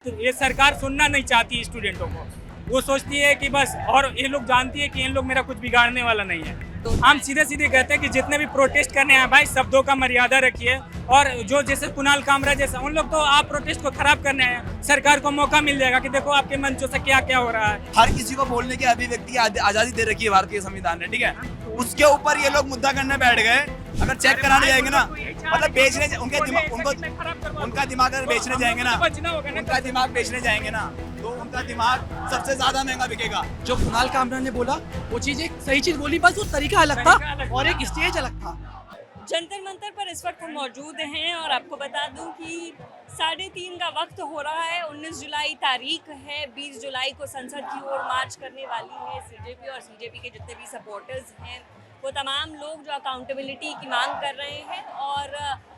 तो ये सरकार सुनना नहीं चाहती स्टूडेंटों को। वो सोचती है कि बस, और ये लोग जानती है कि इन लोग मेरा कुछ बिगाड़ने वाला नहीं है। तो हम सीधे सीधे कहते हैं कि जितने भी प्रोटेस्ट करने आए भाई, शब्दों का मर्यादा रखिए। और जो जैसे कुणाल कामरा जैसा, उन लोग तो आप प्रोटेस्ट को खराब करने आए, सरकार को मौका मिल जाएगा कि देखो आपके मंचों से क्या क्या हो रहा है। हर किसी को बोलने की अभिव्यक्ति की आजादी दे रखी है भारतीय संविधान ने, ठीक है। उसके ऊपर ये लोग मुद्दा करने बैठ गए। अगर चेक कराने जाएंगे ना, मतलब बेचने उनका दिमाग अगर बेचने जाएंगे ना, उनका दिमाग बेचने जाएंगे ना, तो उनका दिमाग सबसे ज्यादा महंगा बिकेगा। जो कुणाल कामरा ने बोला वो चीज एक सही चीज बोली, बस वो तरीका अलग था और एक स्टेज अलग था। जंतर मंतर पर इस वक्त हम मौजूद हैं और आपको बता दूं कि 3:30 का वक्त हो रहा है। 19 जुलाई तारीख है। 20 जुलाई को संसद की ओर मार्च करने वाली है सीजेपी और सीजेपी के जितने भी सपोर्टर्स हैं, वो तमाम लोग जो अकाउंटेबिलिटी की मांग कर रहे हैं और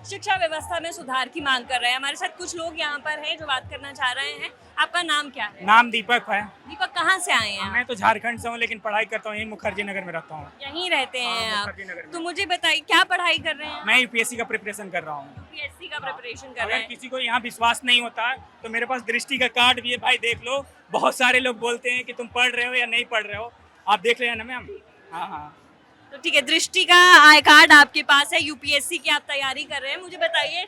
शिक्षा व्यवस्था में सुधार की मांग कर रहे हैं। हमारे साथ कुछ लोग यहाँ पर हैं जो बात करना चाह रहे हैं। आपका नाम क्या है? नाम दीपक है। दीपक, कहाँ से आए हैं? मैं तो झारखंड से हूँ, लेकिन पढ़ाई करता हूँ यहीं मुखर्जी नगर में रहता हूँ। यहीं रहते हैं आप? मुखर्जी नगर में। तो मुझे बताइए, क्या पढ़ाई कर रहे हैं? मैं यूपीएससी का प्रिपरेशन कर रहा हूँ। यूपीएससी का प्रिपरेशन कर रहे अगर हैं। किसी को यहाँ विश्वास नहीं होता है तो मेरे पास दृष्टि का कार्ड भी है भाई, देख लो। बहुत सारे लोग बोलते हैं कि तुम पढ़ रहे हो या नहीं पढ़ रहे हो, आप देख रहे हैं ना मैम। हाँ हाँ, तो ठीक है, दृष्टि का आई कार्ड आपके पास है, यूपीएससी की आप तैयारी कर रहे हैं। मुझे बताइए,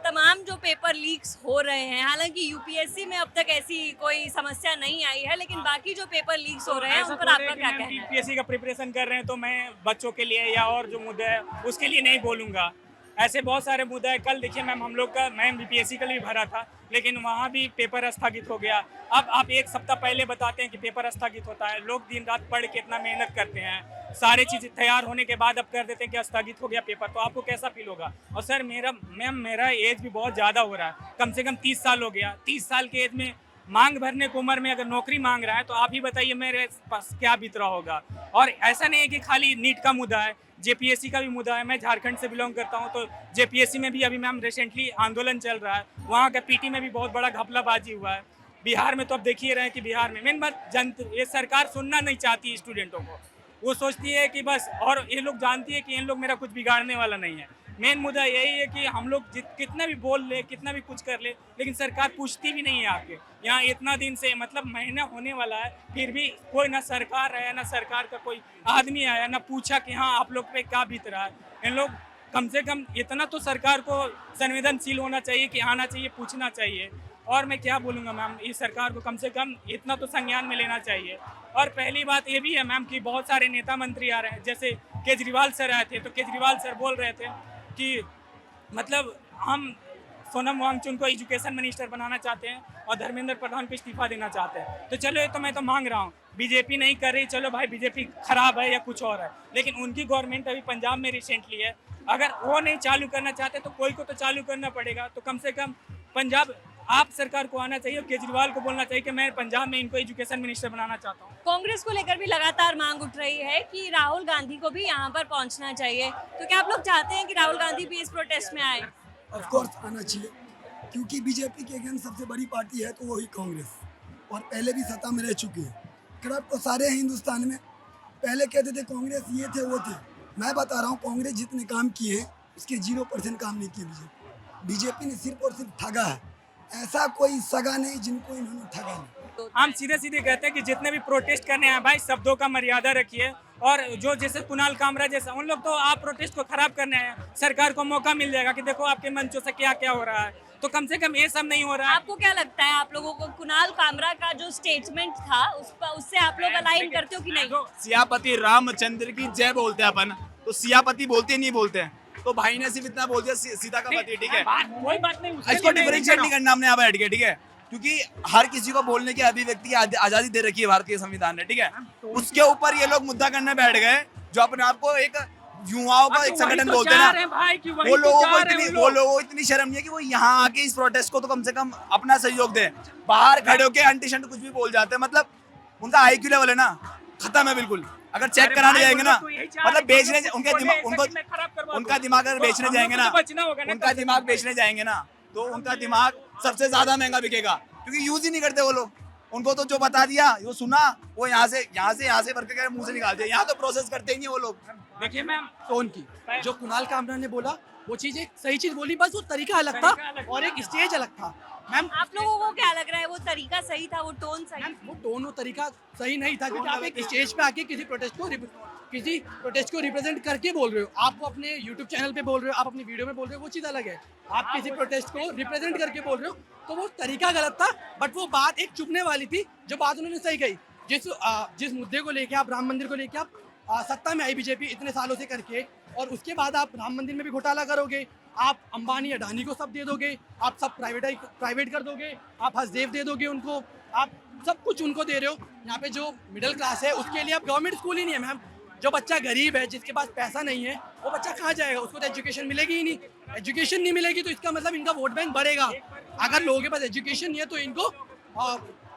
तमाम जो पेपर लीक्स हो रहे हैं, हालांकि यूपीएससी में अब तक ऐसी कोई समस्या नहीं आई है, लेकिन बाकी जो पेपर लीक्स हो रहे हैं उन पर आपका क्या कहना है? यूपीएससी का प्रिपरेशन कर रहे हैं तो मैं बच्चों के लिए या और जो मुद्दे है उसके लिए नहीं बोलूँगा। ऐसे बहुत सारे मुद्दे हैं। कल देखिए मैम, हम लोग का, मैं बीपीएससी का भी भरा था, लेकिन वहाँ भी पेपर स्थगित हो गया। अब आप एक सप्ताह पहले बताते हैं कि पेपर स्थगित होता है। लोग दिन रात पढ़ के इतना मेहनत करते हैं, सारे चीज़ तैयार होने के बाद अब कर देते हैं कि स्थगित हो गया पेपर, तो आपको कैसा फील होगा? और सर मेरा एज भी बहुत ज़्यादा हो रहा है, कम से कम 30 साल हो गया। 30 साल के एज में मांग भरने की उम्र में अगर नौकरी मांग रहा है तो आप ही बताइए मेरे पास क्या बीत रहा होगा। और ऐसा नहीं है कि खाली नीट का मुद्दा है, जेपीएससी का भी मुद्दा है। मैं झारखंड से बिलोंग करता हूं, तो जेपीएससी में भी अभी मैम रिसेंटली आंदोलन चल रहा है। वहां का पीटी में भी बहुत बड़ा घपलाबाजी हुआ है। बिहार में तो अब देखिए रहे हैं कि बिहार में मेन बात ये सरकार सुनना नहीं चाहती स्टूडेंटों को। वो सोचती है कि बस, और ये लोग जानती है कि इन लोग मेरा कुछ बिगाड़ने वाला नहीं है। मेन मुद्दा यही है कि हम लोग कितना भी बोल ले, कितना भी कुछ कर ले, लेकिन सरकार पूछती भी नहीं है आपके यहाँ। इतना दिन से, मतलब महीना होने वाला है, फिर भी कोई ना सरकार आया, ना सरकार का कोई आदमी आया, ना पूछा कि हाँ आप लोग पे क्या बीत रहा है। इन लोग कम से कम इतना तो सरकार को संवेदनशील होना चाहिए कि आना चाहिए, पूछना चाहिए। और मैं क्या बोलूँगा मैम, इस सरकार को कम से कम इतना तो संज्ञान में लेना चाहिए। और पहली बात ये भी है मैम कि बहुत सारे नेता मंत्री आ रहे हैं, जैसे केजरीवाल सर आए थे, तो केजरीवाल सर बोल रहे थे कि मतलब हम सोनम वांगचुक को एजुकेशन मिनिस्टर बनाना चाहते हैं और धर्मेंद्र प्रधान को इस्तीफा देना चाहते हैं। तो चलो, ये तो मैं तो मांग रहा हूँ, बीजेपी नहीं कर रही, चलो भाई बीजेपी खराब है या कुछ और है, लेकिन उनकी गवर्नमेंट अभी पंजाब में रिसेंटली है। अगर वो नहीं चालू करना चाहते तो कोई को तो चालू करना पड़ेगा। तो कम से कम पंजाब आप सरकार को आना चाहिए और केजरीवाल को बोलना चाहिए कि मैं पंजाब में इनको एजुकेशन मिनिस्टर बनाना चाहता हूँ। कांग्रेस को लेकर भी लगातार मांग उठ रही है कि राहुल गांधी को भी यहाँ पर पहुँचना चाहिए। तो क्या आप लोग चाहते हैं कि राहुल गांधी भी इस प्रोटेस्ट में आए? ऑफ कोर्स आना चाहिए, क्योंकि बीजेपी के अगेंस्ट सबसे बड़ी पार्टी है तो वही कांग्रेस, और पहले भी सत्ता में रह चुकी है। करप्ट तो सारे हैं हिंदुस्तान में। पहले कहते थे कांग्रेस ये थे वो थे। मैं बता रहा हूँ, कांग्रेस जितने काम किए हैं उसके 0% काम नहीं किए बीजेपी ने। सिर्फ और सिर्फ ठगा है, ऐसा कोई सगा नहीं जिनको इन्होंने ठगा नहीं। हम सीधे सीधे कहते हैं कि जितने भी प्रोटेस्ट करने आए भाई, शब्दों का मर्यादा रखिए। और जो जैसे कुणाल कामरा जैसा, उन लोग तो आप प्रोटेस्ट को खराब करने आए, सरकार को मौका मिल जाएगा कि देखो आपके मंचों से क्या क्या हो रहा है। तो कम से कम ये सब नहीं हो रहा है। आपको क्या लगता है, आप लोगों को कुणाल कामरा का जो स्टेटमेंट था उससे आप लोग अलाइन करते हो कि नहीं? सियापति रामचंद्र की जय बोलते हैं अपन, तो सियापति बोलते नहीं बोलते हैं। तो भाई ने सिर्फ इतना बोल दिया सीता का पति, ठीक है। कोई बात नहीं, इसको डिफरेंशिएट नहीं करना हमने यहाँ बैठ के, ठीक है, क्योंकि हर किसी को बोलने की अभिव्यक्ति की आजादी दे रखी है भारतीय संविधान ने, ठीक है। उसके ऊपर ये लोग मुद्दा करने बैठ गए, जो अपने आप को एक युवाओं का एक संगठन बोलते हैं ना, वो लोगों को इतनी शर्म नहीं है कि वो यहाँ आके इस प्रोटेस्ट को तो कम से कम अपना सहयोग दें। बाहर खड़े होके अंटी शंट कुछ भी बोल जाते हैं, मतलब उनका आईक्यू लेवल है ना खत्म है बिल्कुल। अगर चेक कराने जाएंगे ना, मतलब बेचने उनका दिमाग अगर बेचने जाएंगे ना, उनका दिमाग बेचने जाएंगे ना, तो उनका दिमाग सबसे ज्यादा महंगा बिकेगा, क्योंकि यूज ही नहीं करते वो लोग। उनको तो जो बता दिया, वो सुना, वो यहाँ से भर के मुंह से निकालते हैं। यहाँ तो प्रोसेस करते ही नहीं वो लोग। देखिए मैम, टोन की जो कुणाल कामरा ने बोला वो चीज एक सही चीज बोली, बस वो तरीका अलग था और एक स्टेज अलग था मैम। आप लोगों को क्या लग रहा है, वो तरीका सही था, वो टोन सही? मैम वो टोन वो तरीका सही नहीं था, क्योंकि आप एक स्टेज पे आके किसी प्रोटेस्ट को रिप्रेजेंट करके बोल रहे हो, आप वो अपने यूट्यूब चैनल पे बोल रहे हो, आप अपनी वीडियो में बोल रहे हो, वो चीज़ अलग है। आप किसी प्रोटेस्ट को रिप्रेजेंट करके बोल रहे हो, तो वो तरीका गलत था, बट वो बात एक चुभने वाली थी जो बात उन्होंने सही कही। जिस मुद्दे को लेके आप राम मंदिर को लेके आप सत्ता में आई बीजेपी इतने सालों से करके, और उसके बाद आप राम मंदिर में भी घोटाला करोगे, आप अंबानी अडानी को सब दे दोगे, आप सब प्राइवेट कर दोगे, आप हसदेव दे दोगे उनको, आप सब कुछ उनको दे रहे हो। यहाँ पे जो मिडिल क्लास है उसके लिए अब गवर्नमेंट स्कूल ही नहीं है मैम। जो बच्चा गरीब है, जिसके पास पैसा नहीं है, वो बच्चा कहाँ जाएगा? उसको तो एजुकेशन मिलेगी ही नहीं। एजुकेशन नहीं मिलेगी तो इसका मतलब इनका वोट बैंक बढ़ेगा। अगर लोगों के पास एजुकेशन नहीं है तो इनको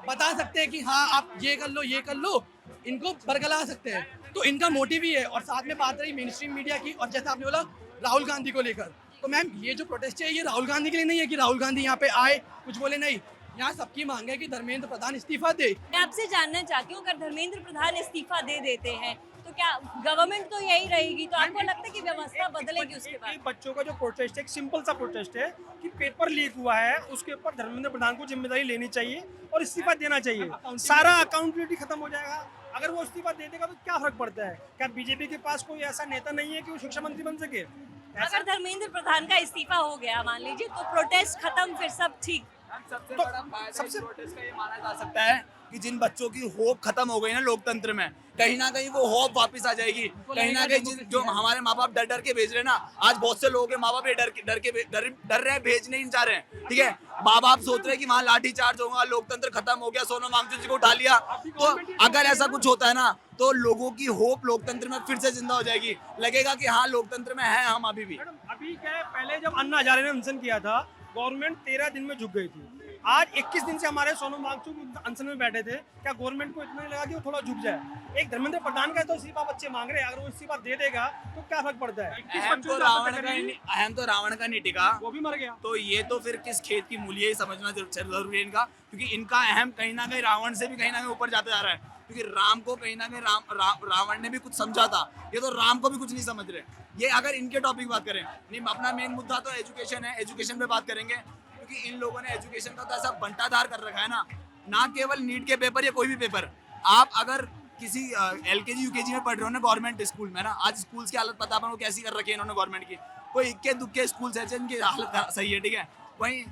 बता सकते हैं कि हाँ आप ये कर लो, इनको बरगला सकते हैं। तो इनका मोटिव ही है। और साथ में बात रही मेन स्ट्रीम मीडिया की, और जैसे आपने बोला राहुल गांधी को लेकर, तो मैम ये जो प्रोटेस्ट है ये राहुल गांधी के लिए नहीं है कि राहुल गांधी यहाँ पे आए कुछ बोले, नहीं। यहाँ सबकी मांग है कि धर्मेंद्र प्रधान इस्तीफा दे। मैं आपसे जानना चाहती हूँ, अगर धर्मेंद्र प्रधान इस्तीफा दे देते हैं तो क्या गवर्नमेंट तो यही रहेगी, तो आपको लगता है कि व्यवस्था बदलेगी उसके बाद? बच्चों का जो प्रोटेस्ट है, एक सिंपल सा प्रोटेस्ट है कि पेपर लीक हुआ है, उसके ऊपर धर्मेंद्र प्रधान को जिम्मेदारी लेनी चाहिए और इस्तीफा देना चाहिए। सारा अकाउंटेबिलिटी खत्म हो जाएगा। अगर वो इस्तीफा दे देगा तो क्या फर्क पड़ता है? क्या बीजेपी के पास कोई ऐसा नेता नहीं है कि वो शिक्षा मंत्री बन सके? अगर धर्मेंद्र प्रधान का इस्तीफा हो गया मान लीजिए, तो प्रोटेस्ट खत्म, फिर सब ठीक? सबसे बड़ा फायदा इस प्रोटेस्ट का ये माना जा सकता है कि जिन बच्चों की होप खत्म हो गई ना लोकतंत्र में, कहीं ना कहीं वो होप वापस आ जाएगी। कहीं ना कहीं जो हमारे माँ बाप डर के भेज रहे हैं ना, आज बहुत से लोगों के माँ बाप ये डर रहे हैं, भेज नहीं चाह रहे हैं। ठीक है, माँ बाप सोच रहे हैं कि वहाँ लाठी चार्ज होगा, लोकतंत्र खत्म हो गया, सोनम वांगचुक जी को उठा लिया। तो अगर ऐसा कुछ होता है ना, तो लोगों की होप लोकतंत्र में फिर से जिंदा हो जाएगी। लगेगा कि हाँ लोकतंत्र में है हम अभी भी। अभी क्या है, पहले जब अन्ना हजारे ने अनशन किया था, गवर्नमेंट 13 दिन में झुक गई थी। आज 21 दिन से हमारे सोनम वांगचुक अनशन में बैठे थे। क्या गवर्नमेंट को इतना ही लगा कि वो थोड़ा झुक जाए? एक धर्मेंद्र प्रधान का तो इस्तीफा बच्चे मांग रहे हैं, अगर वो इस्तीफा दे देगा तो क्या फर्क पड़ता है? अहम तो रावण का नहीं टिका, वो भी मर गया। तो ये तो फिर किस खेत की मूली है, समझना जरूरी है इनका। क्योंकि इनका अहम कहीं ना कहीं रावण से भी कहीं ना कहीं ऊपर जाता जा रहा है। क्योंकि राम को कहीं ना कहीं रावण ने भी कुछ समझा था, ये तो राम को भी कुछ नहीं समझ रहे। ये अगर इनके टॉपिक बात करें, नहीं अपना मेन मुद्दा तो एजुकेशन है, एजुकेशन पे बात करेंगे। क्योंकि इन लोगों ने एजुकेशन का तो ऐसा बंटाधार कर रखा है ना केवल नीट के पेपर या कोई भी पेपर, आप अगर किसी LKG UKG में पढ़ रहे हो ना गवर्नमेंट स्कूल में ना, आज स्कूल्स की हालत पता है कैसी कर रखी है इन्होंने गवर्नमेंट की। कोई इक्के दुक्के स्कूल है जिनकी हालत सही है। ठीक है, वहीं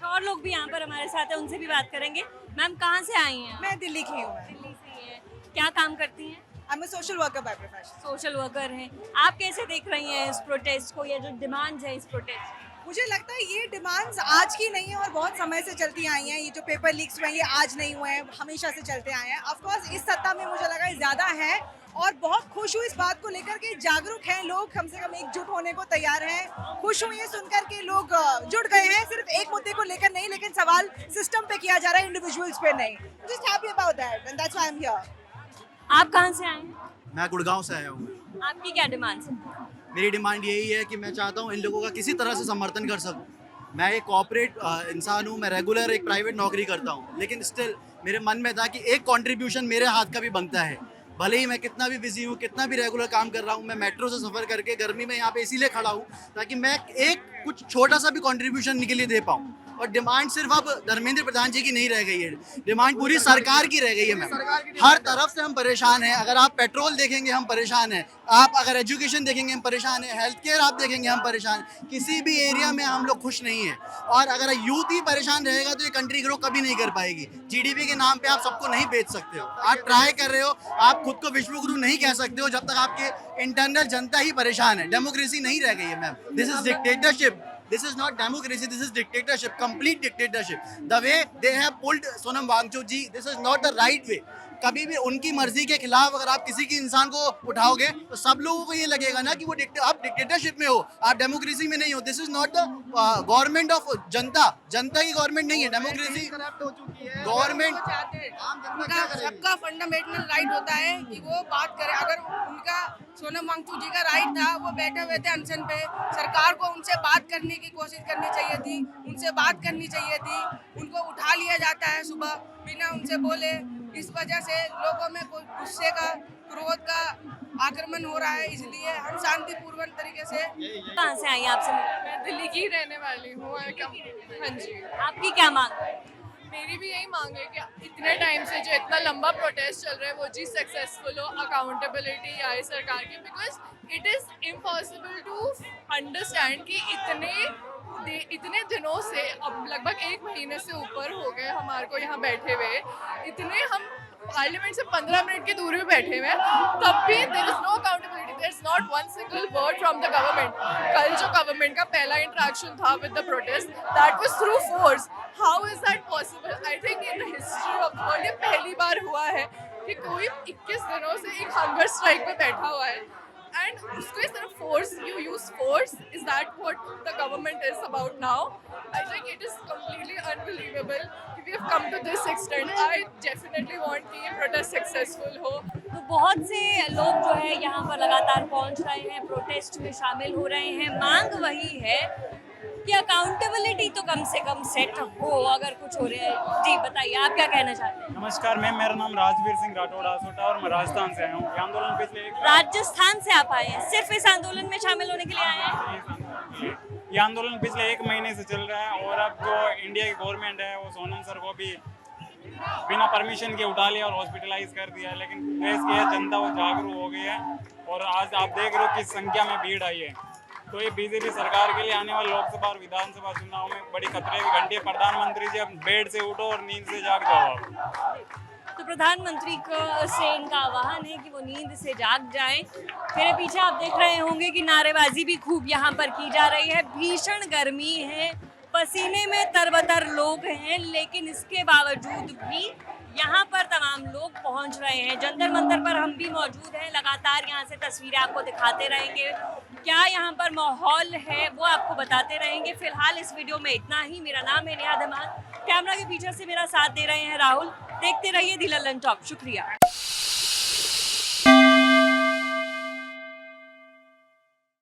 और लोग भी यहाँ पर हमारे साथ हैं, उनसे भी बात करेंगे। मैम कहाँ से आई हैं? मैं दिल्ली की हूँ। दिल्ली से ही हैं। क्या काम करती हैं? I am a social worker by profession. Social worker हैं। आप कैसे देख रही हैं इस प्रोटेस्ट को, या जो डिमांड्स है इस प्रोटेस्ट? मुझे लगता है ये डिमांड्स आज की नहीं है और बहुत समय से चलती आई हैं। ये जो पेपर लीक्स हुए हैं ये आज नहीं हुए हैं, हमेशा से चलते आए हैं। ऑफ कोर्स इस सत्ता में मुझे लगा ज़्यादा है, और बहुत खुश हूँ इस बात को लेकर के जागरूक हैं लोग, कम से कम एकजुट होने को तैयार हैं। खुश हूँ ये सुनकर के लोग जुट गए हैं, सिर्फ एक मुद्दे को लेकर नहीं, लेकिन सवाल सिस्टम पे किया जा रहा है, इंडिविजुअल्स पे नहीं। Just happy about that and that's why I am here. आप कहाँ से आए हैं? मैं गुड़गांव से आया हूँ। आपकी क्या डिमांड्स है? मेरी डिमांड यही है कि मैं चाहता हूँ इन लोगों का किसी तरह से समर्थन कर सकूँ। मैं एक कॉर्पोरेट इंसान हूँ, मैं रेगुलर एक प्राइवेट नौकरी करता हूँ, लेकिन स्टिल मेरे मन में था कि एक कंट्रीब्यूशन मेरे हाथ का भी बनता है। भले ही मैं कितना भी बिजी हूँ, कितना भी रेगुलर काम कर रहा हूँ, मैं मेट्रो से सफ़र करके गर्मी में यहाँ पे इसीलिए खड़ा हूँ ताकि मैं एक कुछ छोटा सा भी कंट्रीब्यूशन के लिए दे पाऊँ। और डिमांड सिर्फ अब धर्मेंद्र प्रधान जी की नहीं रह गई है, डिमांड पूरी सरकार की रह गई है मैम। हर तरफ से हम परेशान हैं। अगर आप पेट्रोल देखेंगे हम परेशान हैं, आप अगर एजुकेशन देखेंगे हम परेशान हैं, हेल्थ केयर आप देखेंगे हम परेशान हैं। किसी भी एरिया में हम लोग खुश नहीं हैं। और अगर यूथ ही परेशान रहेगा तो ये कंट्री ग्रो कभी नहीं कर पाएगी। GDP के नाम पे आप सबको नहीं बेच सकते हो। आप ट्राई कर रहे हो, आप खुद को विश्व गुरु नहीं कह सकते हो जब तक आपके इंटरनल जनता ही परेशान है। डेमोक्रेसी नहीं रह गई है ma'am. This is dictatorship. This is not democracy, this is dictatorship, complete dictatorship. The way they have pulled Sonam Wangchuk ji, this is not the right way. कभी भी उनकी मर्जी के खिलाफ अगर आप किसी की इंसान को उठाओगे तो सब लोगों को ये लगेगा ना कि वो आप डिक्टेटरशिप में हो, आप डेमोक्रेसी में नहीं हो। This is not the government of जनता की गवर्नमेंट नहीं है डेमोक्रेसी। गवर्नमेंट सबका फंडामेंटल राइट होता है कि वो बात करे। अगर उनका सोनम वांगचुक जी का राइट था, वो बैठे हुए थे अनशन पे, सरकार को उनसे बात करने की कोशिश करनी चाहिए थी, उनसे बात करनी चाहिए थी। उनको उठा लिया जाता है सुबह बिना उनसे बोले। इस वजह से लोगों में कोई गुस्से का, क्रोध का आक्रमण हो रहा है, इसलिए हम शांतिपूर्ण तरीके से। कहाँ से आई आपसे मिलने? मैं दिल्ली की रहने वाली हूँ। हाँ जी, आपकी क्या मांग है? मेरी भी यही मांग है कि इतने टाइम से जो इतना लंबा प्रोटेस्ट चल रहा है वो चीज़ सक्सेसफुल हो, अकाउंटेबिलिटी आए सरकार की, because it is impossible to understand कि इतने दिनों से, अब लगभग 1 महीने से ऊपर हो गए हमारे को यहाँ बैठे हुए, इतने हम पार्लियामेंट से 15 मिनट की दूरी में बैठे हुए हैं, तब भी there is no accountability, there is not one single word from the government. कल जो गवर्नमेंट का पहला इंटरेक्शन था with the protest, that was through force. How is that possible? I think in the history of the world ये पहली बार हुआ है कि कोई 21 दिनों से एक हंगर स्ट्राइक पे बैठा हुआ है, and उसको इस तरह force, you use force, is that what the government is about now? I think it is completely unbelievable कि we have come to this extent. I definitely want कि ये protest successful हो। तो बहुत से लोग जो है यहाँ पर लगातार पहुँच रहे हैं, प्रोटेस्ट में शामिल हो रहे हैं। मांग वही है कि अकाउंटेबिलिटी तो कम से कम सेट हो अगर कुछ हो रहा है। जी बताइए, आप क्या कहना चाहते हैं? नमस्कार मैम, मेरा नाम राजवीर सिंह राठौड़ आसोटा और मैं राजस्थान से आया हूँ। ये आंदोलन पिछले राजस्थान से आप आए हैं, सिर्फ इस आंदोलन में शामिल होने के लिए आए हैं? ये आंदोलन पिछले 1 महीने से चल रहा है और अब जो इंडिया की गवर्नमेंट है वो सोनम सर को भी बिना परमिशन के उठा लिया और हॉस्पिटलाइज कर दिया, लेकिन देश की जनता वो जागरूक हो गई है और आज आप देख रहे हो किस संख्या में भीड़ आई है। तो ये बीजेपी सरकार के लिए आने वाले लोकसभा और विधानसभा चुनाव में बड़ी खतरे की घंटी है। प्रधानमंत्री जी अब बेड से उठो और नींद से जाग जाओ। तो प्रधानमंत्री से इनका आह्वान है कि वो नींद से जाग जाएं। मेरे पीछे आप देख रहे होंगे कि नारेबाजी भी खूब यहाँ पर की जा रही है। भीषण गर्मी है, पसीने में तरबतर लोग हैं, लेकिन इसके बावजूद भी यहाँ पर तमाम लोग पहुँच रहे हैं। जंतर मंतर पर हम भी मौजूद हैं, लगातार यहाँ से तस्वीरें आपको दिखाते रहेंगे। क्या यहाँ पर माहौल है वो आपको बताते रहेंगे। फिलहाल इस वीडियो में इतना ही। मेरा नाम है नेहा धमाल, कैमरा के पीछे से मेरा साथ दे रहे हैं राहुल। देखते रहिए दी लल्लन टॉप। शुक्रिया।